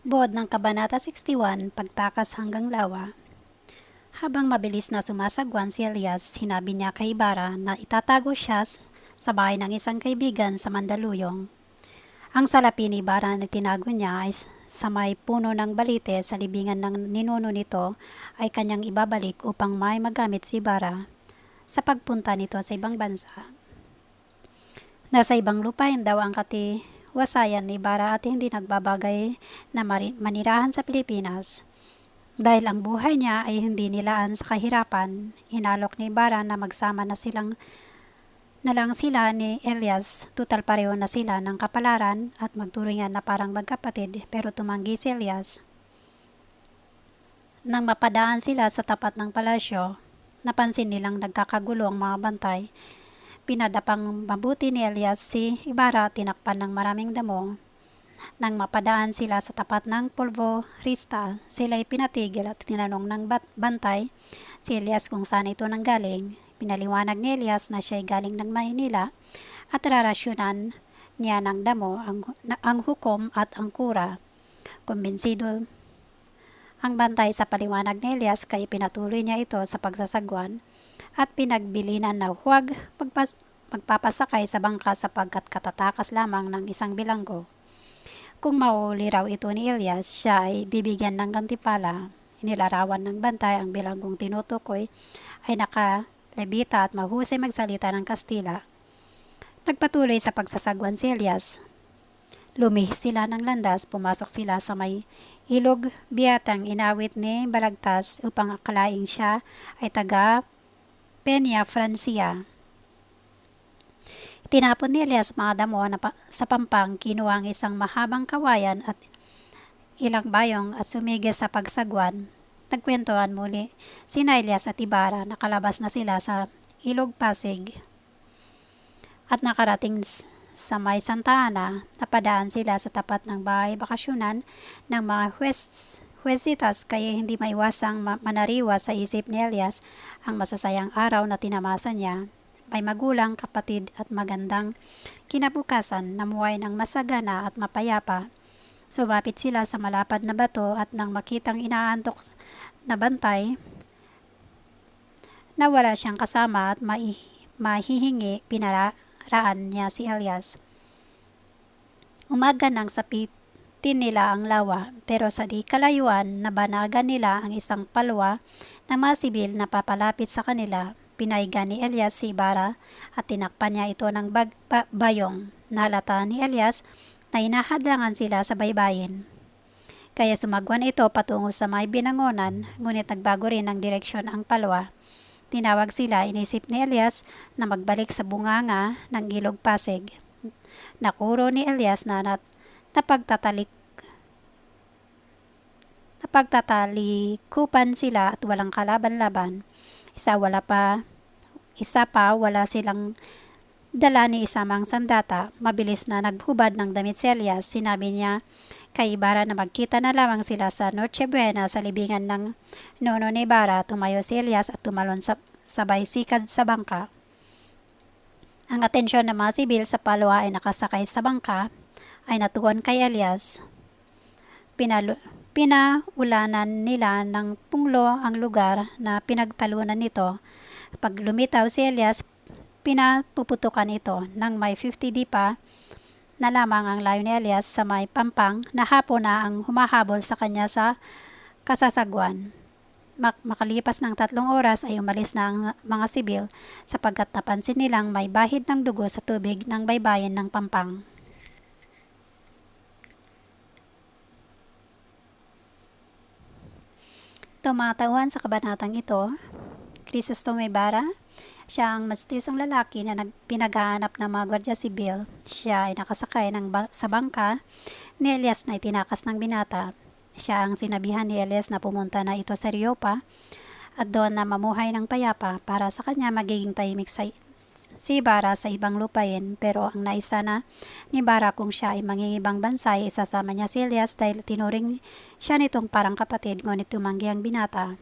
Buod ng Kabanata 61, Pagtakas hanggang Lawa. Habang mabilis na sumasagwan si Elias, sinabi niya kay Ibarra na itatago siya sa bahay ng isang kaibigan sa Mandaluyong. Ang salapi ni Ibarra na tinago niya ay sa may puno ng balite sa libingan ng ninuno nito ay kanyang ibabalik upang may magamit si Ibarra sa pagpunta nito sa ibang bansa. Nasa ibang lupain daw ang katiwasayan ni Ibarra at hindi nagbabagay na manirahan sa Pilipinas. Dahil ang buhay niya ay hindi nilaan sa kahirapan, inalok ni Ibarra na magsama na lang sila ni Elias, tutal pareho na sila ng kapalaran at magturingan na parang magkapatid, pero tumanggi si Elias. Nang mapadaan sila sa tapat ng palasyo, napansin nilang nagkakagulo ang mga bantay. Pinadapang mabuti ni Elias si Ibarra at tinakpan ng maraming damo. Nang mapadaan sila sa tapat ng polvorista, sila'y pinatigil at tinanong ng bantay si Elias kung saan ito nanggaling. Pinaliwanag ni Elias na siya'y galing ng Maynila at rarasyonan niya ng damo ang hukom at ang kura. Kumbinsido ang bantay sa paliwanag ni Elias kaya pinatuloy niya ito sa pagsasagwan at pinagbilinan na huwag magpapasakay sa bangka sapagkat katatakas lamang ng isang bilanggo. Kung mahuli raw ito ni Elias, siya ay bibigyan ng gantimpala. Inilarawan ng bantay ang bilanggong tinutukoy ay nakalebita at mahusay magsalita ng Kastila. Nagpatuloy sa pagsasagwan si Elias. Lumihis sila ng landas, pumasok sila sa may ilog biyatang inawit ni Balagtas upang akalaing siya ay taga Peña Francia. Tinapon ni Elias mga damo sa pampang, kinuha ang isang mahabang kawayan at ilang bayong at sumigil sa pagsagwan. Nagkwentuhan muli sina Elias at Ibarra, nakalabas na sila sa ilog Pasig at nakarating sa may Santa Ana. Napadaan sila sa tapat ng bahay bakasyonan ng mga Huwesitas kaya hindi maiwasang manariwa sa isip ni Elias ang masasayang araw na tinamasa niya. May magulang, kapatid at magandang kinabukasan, namuhay ng masagana at mapayapa. Sumapit sila sa malapad na bato at nang makitang inaantok na bantay na wala siyang kasama at mahihingi, pinaraan niya si Elias. Umaga nang sapitin nila ang lawa, pero sa di kalayuan nabanagan nila ang isang palwa na mga sibil na papalapit sa kanila. Pinaiga ni Elias si Ibarra at tinakpan niya ito ng bayong. Nahalata ni Elias na inahadlangan sila sa baybayin. Kaya sumagwan ito patungo sa may binangonan, ngunit nagbago rin ang direksyon ang palwa. Tinawag sila, inisip ni Elias na magbalik sa bunganga ng ilog Pasig. Nakuro ni Elias na napagtatalikupan sila at walang kalaban-laban. Isa pa wala silang dala ni isamang sandata. Mabilis na naghubad ng damit si Elias. Sinabi niya kay Ibarra na magkita na lamang sila sa Noche Buena sa libingan ng nono ni Ibarra. Tumayo si Elias at tumalon sabay sikad sa bangka. Ang atensyon ng mga sibil sa palwa ay nakasakay sa bangka ay natuon kay Elias. Pinaulanan nila ng punglo ang lugar na pinagtalunan nito. Pag lumitaw si Elias, pinapuputukan ito. Nang may 50 pa na lamang ang layo ni Elias sa may pampang, na hapon na ang humahabol sa kanya sa kasasagwan. Makalipas ng 3 oras ay umalis na ang mga sibil sapagkat napansin nilang may bahid ng dugo sa tubig ng baybayin ng pampang. Tumatawan sa kabanatang ito, Crisostomo Ibarra, siya ang mastiusang lalaki na pinaghahanap ng mga Gwardiya Sibil. Siya ay nakasakay sa bangka ni Elias na itinakas ng binata. Siya ang sinabihan ni Elias na pumunta na ito sa Riopa at doon na mamuhay ng payapa. Para sa kanya magiging tahimik si Ibarra sa ibang lupain, pero ang naisa na ni Ibarra kung siya ay mangingibang bansa ay isasama niya si Elias dahil tinuring siya nitong parang kapatid, ngunit tumanggi ang binata.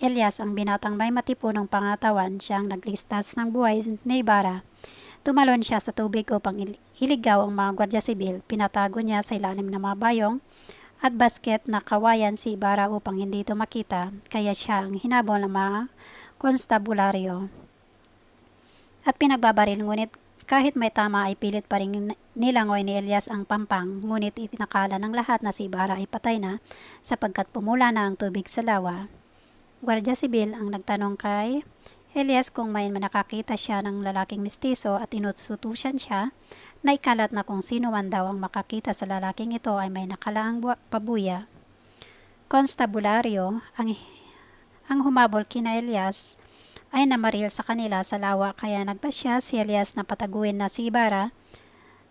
Elias, ang binatang may matipunong pangatawan, siyang naglistas ng buhay ni Ibarra. Tumalon siya sa tubig upang iligaw ang mga Gwardiya Sibil. Pinatago niya sa ilalim ng mga bayong at basket na kawayan si Ibarra upang hindi ito makita, kaya siya ang hinabol ng mga konstabularyo at pinagbabaril, ngunit kahit may tama ay pilit pa rin nilangoy ni Elias ang pampang, ngunit itinakala ng lahat na si Ibarra ay patay na sapagkat pumula na ang tubig sa lawa. Gwardiya Sibil ang nagtanong kay Elias kung may nakakita siya ng lalaking mistiso at inutusan siya na ikalat na kung sino man daw ang makakita sa lalaking ito ay may nakalaang pabuya. Konstabularyo ang humabol kina Elias ay namaril sa kanila sa lawa, kaya nagpasya si Elias na pataguin na si Ibarra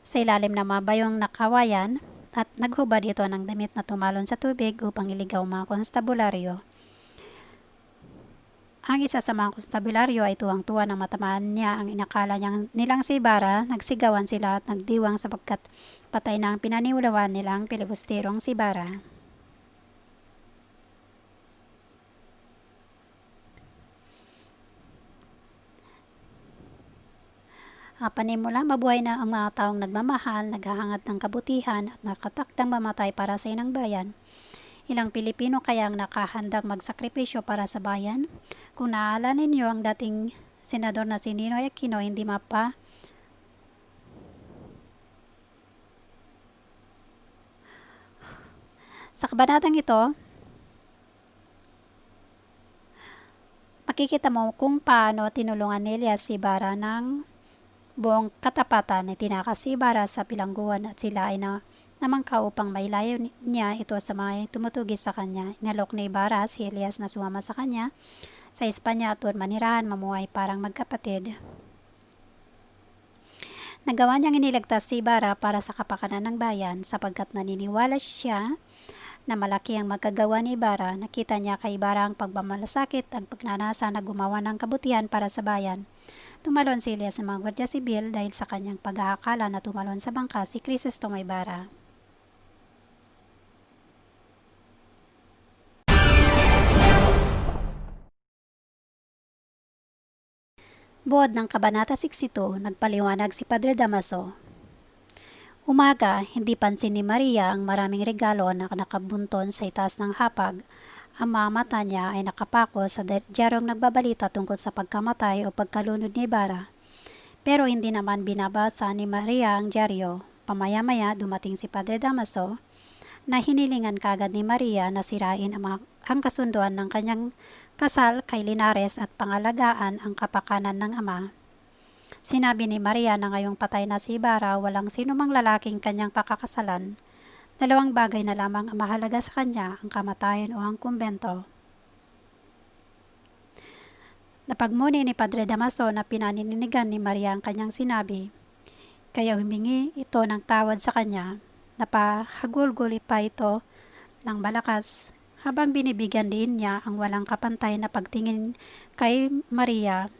sa ilalim ng mabayong nakawayan at naghubad ito ng damit na tumalon sa tubig upang iligaw mga konstabularyo. Ang isa sa mga konstabularyo ay tuwang-tuwa nang matamaan niya ang inakala nilang si Ibarra. Nagsigawan sila at nagdiwang sapagkat patay na ang pinaniwalawan nilang pilibusterong si Ibarra. Panimula, mabuhay na ang mga taong nagmamahal, naghahangad ng kabutihan at nakatakdang mamatay para sa inang bayan. Ilang Pilipino kaya ang nakahandang magsakripisyo para sa bayan? Kung naaalala ninyo, ang dating senador na si Ninoy Aquino hindi mapa sa kabanatang ito, makikita mo kung paano tinulungan ni Elias si Ibarra ng buong katapatan. Itinakas si Ibarra sa bilangguan at sila ay namangka upang mailayo niya ito sa mga tumutugis sa kanya. Inalok ni Ibarra si Elias na sumama sa kanya sa Espanya at doon manirahan, mamuhay parang magkapatid. Nagawa niyang iniligtas si Ibarra para sa kapakanan ng bayan sapagkat naniniwala siya na malaki ang magagawa ni Ibarra. Nakita niya kay Ibarra ang pagmamalasakit at pagnanasa na gumawa ng kabutihan para sa bayan. Tumalon si Elias sa mga Gwardiya Sibil dahil sa kanyang pag-aakala na tumalon sa bangka si Crisostomo Ibarra. Buod ng Kabanata 62, nagpaliwanag si Padre Damaso. Umaga, hindi pansin ni Maria ang maraming regalo na nakabunton sa itaas ng hapag. Ang mga mata niya ay nakapako sa diyaryong nagbabalita tungkol sa pagkamatay o pagkalunod ni Ibarra. Pero hindi naman binabasa ni Maria ang dyaryo. Pamaya-maya dumating si Padre Damaso na hinilingan kagad ni Maria na sirain ang kasunduan ng kanyang kasal kay Linares at pangalagaan ang kapakanan ng ama. Sinabi ni Maria na ngayong patay na si Ibarra, walang sinumang lalaking kanyang pakakasalan. Dalawang bagay na lamang ang mahalaga sa kanya, ang kamatayan o ang kumbento. Napagmuni ni Padre Damaso na pinaninigan ni Maria ang kanyang sinabi, kaya humingi ito ng tawad sa kanya. Napahagulgol pa ito ng malakas habang binibigyan din niya ang walang kapantay na pagtingin kay Maria.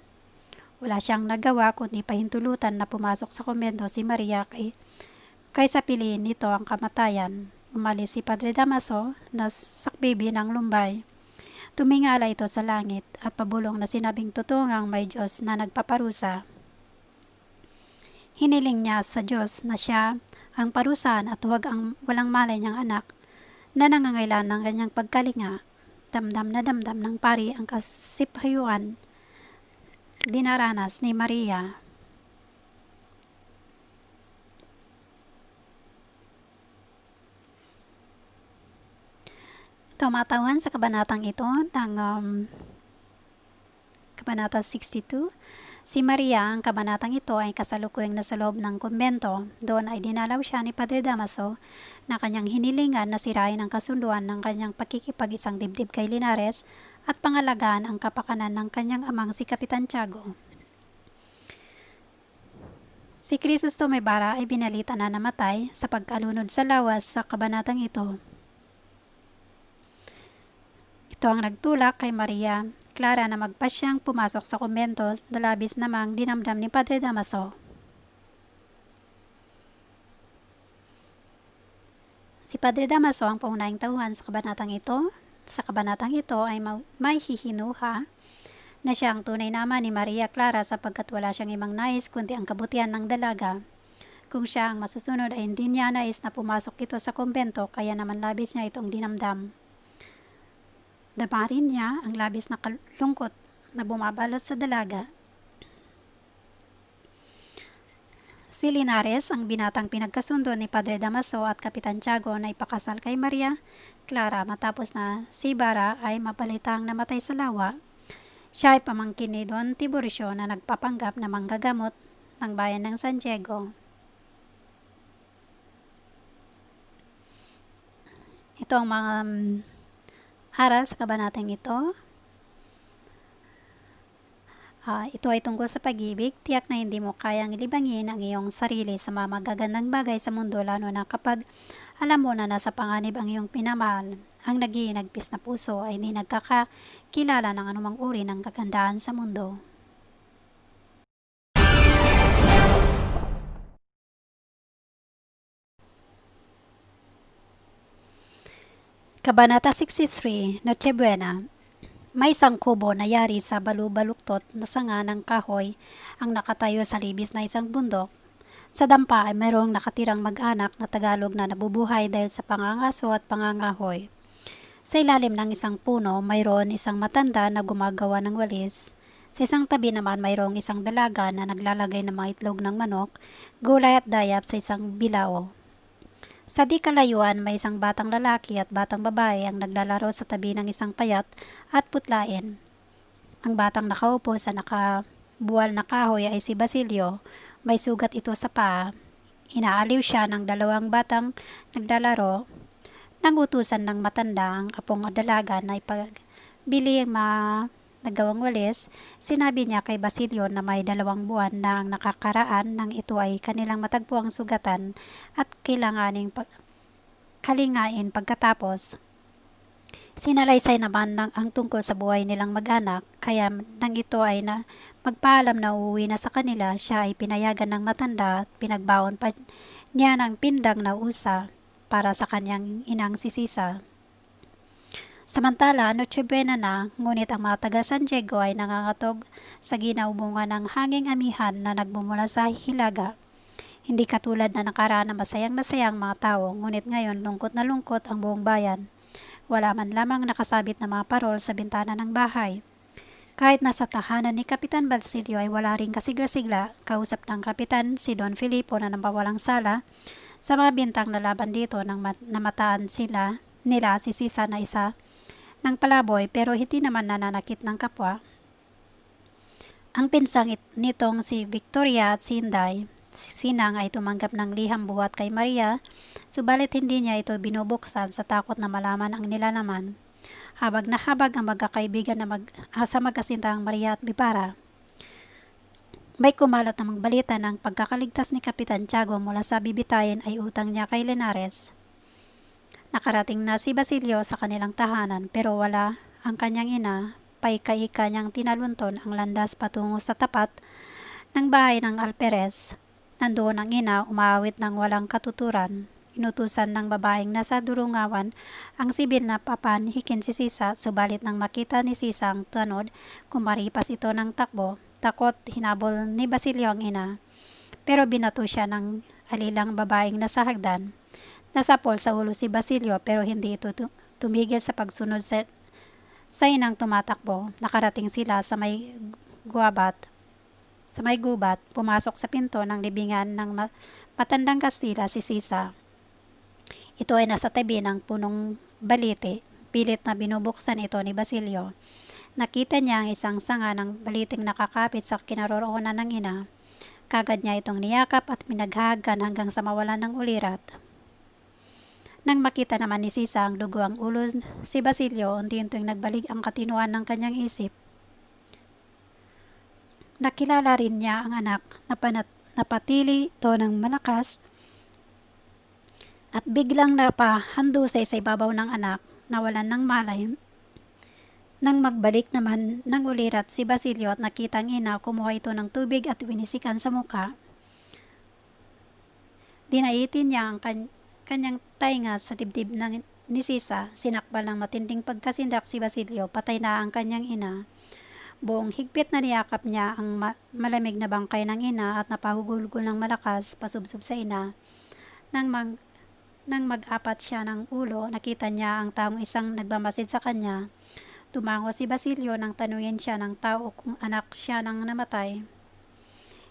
Wala siyang nagawa kundi pahintulutan na pumasok sa kumbento si Maria kaysa piliin nito ang kamatayan. Umalis si Padre Damaso na sakbibi ng lumbay. Tumingala ito sa langit at pabulong na sinabing totoo ngang may Diyos na nagpaparusa. Hiniling niya sa Diyos na siya ang parusahan at huwag ang walang malay niyang anak na nangangailan ng kanyang pagkalinga. Damdam na damdam ng pari ang kasipayuan dinaranas ni Maria. Tumatawan sa kabanatang ito ng Kabanata 62. Si Maria, ang kabanatang ito ay kasalukuyang nasa loob ng kumbento. Doon ay dinalaw siya ni Padre Damaso na kanyang hinilingan na sirain ang kasunduan ng kanyang pakikipag-isang dibdib kay Linares at pangalagaan ang kapakanan ng kanyang amang si Kapitan Tiago. Si Crisostomo Ibarra ay binalita na namatay sa pagkalunod sa lawas sa kabanatang ito. Ito ang nagtulak kay Maria Clara na magpasyang pumasok sa kumbento, labis namang dinamdam ni Padre Damaso. Si Padre Damaso ang paunahing tauhan sa kabanatang ito. Sa kabanatang ito ay may hihinuha na siyang tunay na ama ni Maria Clara sapagkat wala siyang ibang nais kundi ang kabutihan ng dalaga. Kung siya ang masusunod ay hindi niya nais na pumasok ito sa kumbento, kaya naman labis niya itong dinamdam. Damarin niya ang labis na kalungkot na bumabalot sa dalaga. Si Linares, ang binatang pinagkasundo ni Padre Damaso at Kapitan Tiago na ipakasal kay Maria Clara matapos na si Ibarra ay mabalitang namatay sa lawa. Siya ay pamangkin ni Don Tiburcio na nagpapanggap na manggagamot ng bayan ng San Diego. Ito ang mga aral sa kabanatang ito. Ito ay tungkol sa pag-ibig. Tiyak na hindi mo kayang libangin ang iyong sarili sa mga magagandang bagay sa mundo, lalo na kapag alam mo na nasa panganib ang iyong pinamahal. Ang nag-iinagpis na puso ay di nagkakakilala ng anumang uri ng kagandahan sa mundo. Kabanata 63, Noche Buena. May isang kubo na yari sa balubaluktot na sanga ng kahoy ang nakatayo sa libis na isang bundok. Sa dampa ay mayroong nakatirang mag-anak na Tagalog na nabubuhay dahil sa pangangaso at pangangahoy. Sa ilalim ng isang puno, mayroon isang matanda na gumagawa ng walis. Sa isang tabi naman mayroong isang dalaga na naglalagay ng mga itlog ng manok, gulay at dayap sa isang bilao. Sa di kalayuan, may isang batang lalaki at batang babae ang naglalaro sa tabi ng isang payat at putlain. Ang batang nakaupo sa nakabuwal na kahoy ay si Basilio. May sugat ito sa paa. Inaaliw siya ng dalawang batang naglalaro. Nagutusan ng matanda ang apong dalaga na ipagbili ang mga nagawang walis. Sinabi niya kay Basilio na may 2 buwan na ang nakakaraan nang ito ay kanilang matagpuang sugatan at kalingain pagkatapos. Sinalaysay naman ang tungkol sa buhay nilang mag-anak, kaya nang ito ay magpaalam na uuwi na sa kanila, siya ay pinayagan ng matanda at pinagbaon pa niya ng pindang na usa para sa kanyang inang si Sisa. Samantala, Noche Buena na, ngunit ang mga taga San Diego ay nangangatog sa ginaubungan ng hanging amihan na nagmumula sa Hilaga. Hindi katulad na nakaraan na masayang-masayang mga tao, ngunit ngayon lungkot na lungkot ang buong bayan. Wala man lamang nakasabit na mga parol sa bintana ng bahay. Kahit nasa tahanan ni Kapitan Basilio ay wala ring kasigla-sigla, kausap ng kapitan si Don Filipo na napawalang sala. Sa mga bintang na laban dito nang namataan nila si Sisa na isa ng palaboy pero hindi naman nananakit ng kapwa. Ang pinsang nitong si Victoria at si Inday, si Sinang ay tumanggap ng liham buhat kay Maria, subalit hindi niya ito binubuksan sa takot na malaman ang nilalaman. Habag na habag ang magkakaibigan na sa magkasintang Maria at Ibarra. May kumalat na magbalita ng pagkakaligtas ni Kapitan Tiago mula sa bibitayin ay utang niya kay Linares. Nakarating na si Basilio sa kanilang tahanan pero wala ang kanyang ina. Paika-ika niyang tinalunton ang landas patungo sa tapat ng bahay ng Alperes. Nandoon ang ina umawit ng walang katuturan. Inutusan ng babaeng nasa durungawan ang sibil na papanhikin si Sisa, subalit nang makita ni Sisa ang tanod, kumaripas ito ng takbo. Takot, hinabol ni Basilio ang ina. Pero binato siya ng alilang babaeng nasa hagdan. Nasapol sa ulo si Basilio pero hindi ito tumigil sa pagsunod sa inang tumatakbo. Nakarating sila sa may gubat, pumasok sa pinto ng libingan ng matandang Kastila si Sisa. Ito ay nasa tabi ng punong balite. Pilit na binubuksan ito ni Basilio. Nakita niya ang isang sanga ng baliting nakakapit sa kinaroroonan ng ina. Kagad niya itong niyakap at pinaghahagan hanggang sa mawalan ng ulirat. Nang makita naman ni Sisa ang dugo ang ulo si Basilio, unti-unting nagbalik ang katinuan ng kanyang isip. Nakilala rin niya ang anak na napatili ito ng malakas at biglang napahandusay sa ibabaw ng anak, nawalan ng malay. Nang magbalik naman ng ulirat si Basilio at nakita ang ina, kumuha ito ng tubig at winisikan sa muka. Dinaitin niya ang kanyang tainga sa dibdib ni Sisa. Sinakbal ng matinding pagkasindak si Basilio, patay na ang kanyang ina. Buong higpit na niyakap niya ang malamig na bangkay ng ina at napahugulgol ng malakas pasubsob sa ina. Nang mag-apat siya ng ulo, nakita niya ang taong isang nagmamasid sa kanya. Tumango si Basilio nang tanungin siya ng tao kung anak siya ng namatay.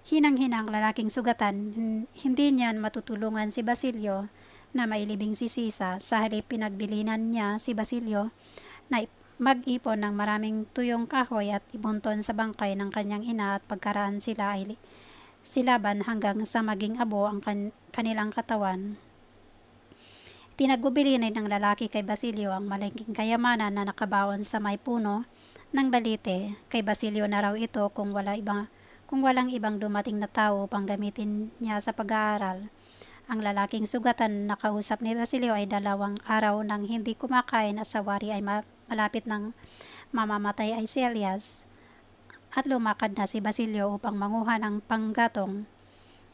Hinang-hina ang lalaking sugatan, hindi niyan matutulungan si Basilio na mailibing si Sisa. Sa halip pinagbilinan niya si Basilio na mag-ipon ng maraming tuyong kahoy at ibunton sa bangkay ng kanyang ina at pagkaraan sila ay silaban hanggang sa maging abo ang kanilang katawan. Tinagubilin ng lalaki kay Basilio ang malaking kayamanan na nakabaon sa may puno ng balite. Kay Basilio na raw ito kung walang ibang dumating na tao upang gamitin niya sa pag-aaral. Ang lalaking sugatan na kausap ni Basilio ay 2 araw nang hindi kumakain at sa wari ay malapit ng mamamatay ay si Elias. At lumakad na si Basilio upang manguha ng panggatong.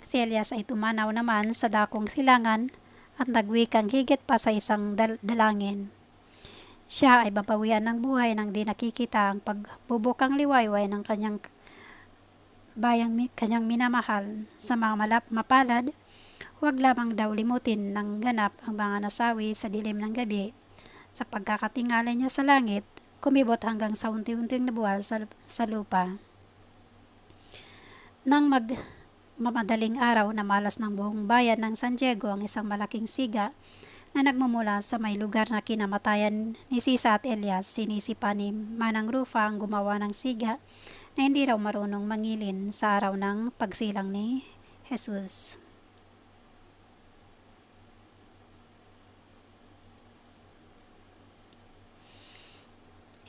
Si Elias ay tumanaw naman sa dakong silangan at nagwikang higit pa sa isang dalangin. Siya ay babawian ng buhay nang di nakikita ang pagbubukang liwayway ng kanyang minamahal. Sa mga mapalad, huwag lamang daw limutin ng ganap ang mga nasawi sa dilim ng gabi. Sa pagkakatingala niya sa langit, kumibot hanggang sa unti-unting nabuhal sa lupa. Nang madaling araw, namalas ng buong bayan ng San Diego ang isang malaking siga na nagmumula sa may lugar na kinamatayan ni Sisa at Elias. Sinisipa ni Manang Rufa ang gumawa ng siga na hindi raw marunong mangilin sa araw ng pagsilang ni Jesus.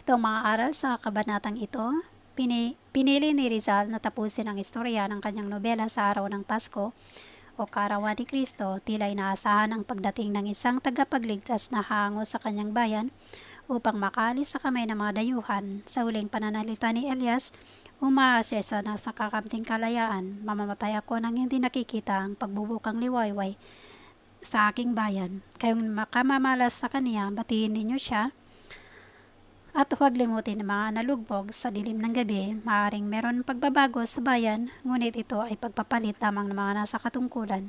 Ito ang mga aral sa kabanatang ito. Pinili ni Rizal na tapusin ang istorya ng kanyang nobela sa araw ng Pasko o Kaarawan ni Kristo. Tila inaasahan ang pagdating ng isang tagapagligtas na hango sa kanyang bayan upang makaalis sa kamay ng mga dayuhan. Sa huling pananalita ni Elias, umaasya sa nasa kakamting kalayaan. Mamamatay ako nang hindi nakikita ang pagbubukang liwayway sa aking bayan. Kayong makamamalas sa kaniya, batiin ninyo siya. At huwag limutin ang mga nalugbog sa dilim ng gabi. Maaaring meron pagbabago sa bayan, ngunit ito ay pagpapalit lamang ng mga nasa katungkulan.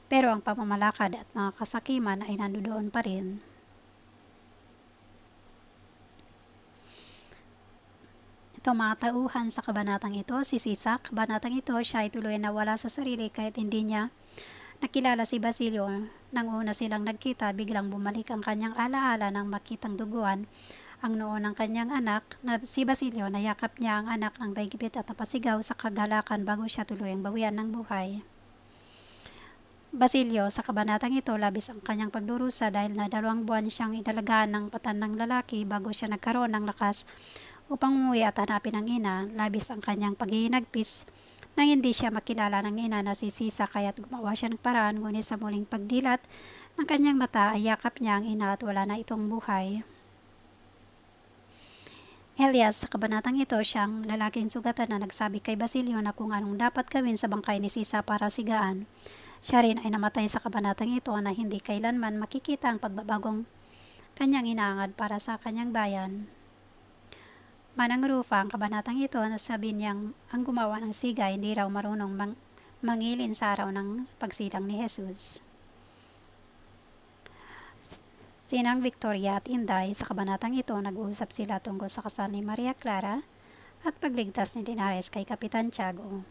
Pero ang pamamalakad at mga kasakiman ay nandoon pa rin. Ito mga tauhan sa kabanatang ito. Si Sisa, kabanatang ito, siya ay tuloy na wala sa sarili kahit hindi niya nakilala si Basilio. Nang una silang nagkita, biglang bumalik ang kanyang alaala ng makitang duguan ang noo ng kanyang anak na si Basilio. Nayakap niya ang anak ng baigibit at napasigaw sa kagalakan bago siya tuluyang bawian ng buhay. Basilio, sa kabanatang ito, labis ang kanyang pagdurusa dahil na 2 buwan siyang inalagaan ng patan ng lalaki bago siya nagkaroon ng lakas upang umuwi at hanapin ang ina. Labis ang kanyang paghihinagpis nang hindi siya makilala ng ina na si Sisa, kaya't gumawa siya ng paraan, ngunit sa muling pagdilat ng kanyang mata ay yakap niya ang ina at wala na itong buhay. Elias, sa kabanatang ito, siyang lalaking sugatan na nagsabi kay Basilio na kung anong dapat gawin sa bangkay ni Sisa para sigaan. Siya rin ay namatay sa kabanatang ito na hindi kailanman makikita ang pagbabagong kanyang inaangad para sa kanyang bayan. Manang Rufa, ang kabanatang ito, nasabi niyang ang gumawa ng siga hindi raw marunong mangilin sa araw ng pagsilang ni Jesus. Sinang Victoria at Inday, sa kabanatang ito, nag-uusap sila tungkol sa kasal ni Maria Clara at pagligtas ni Linares kay Kapitan Tiago.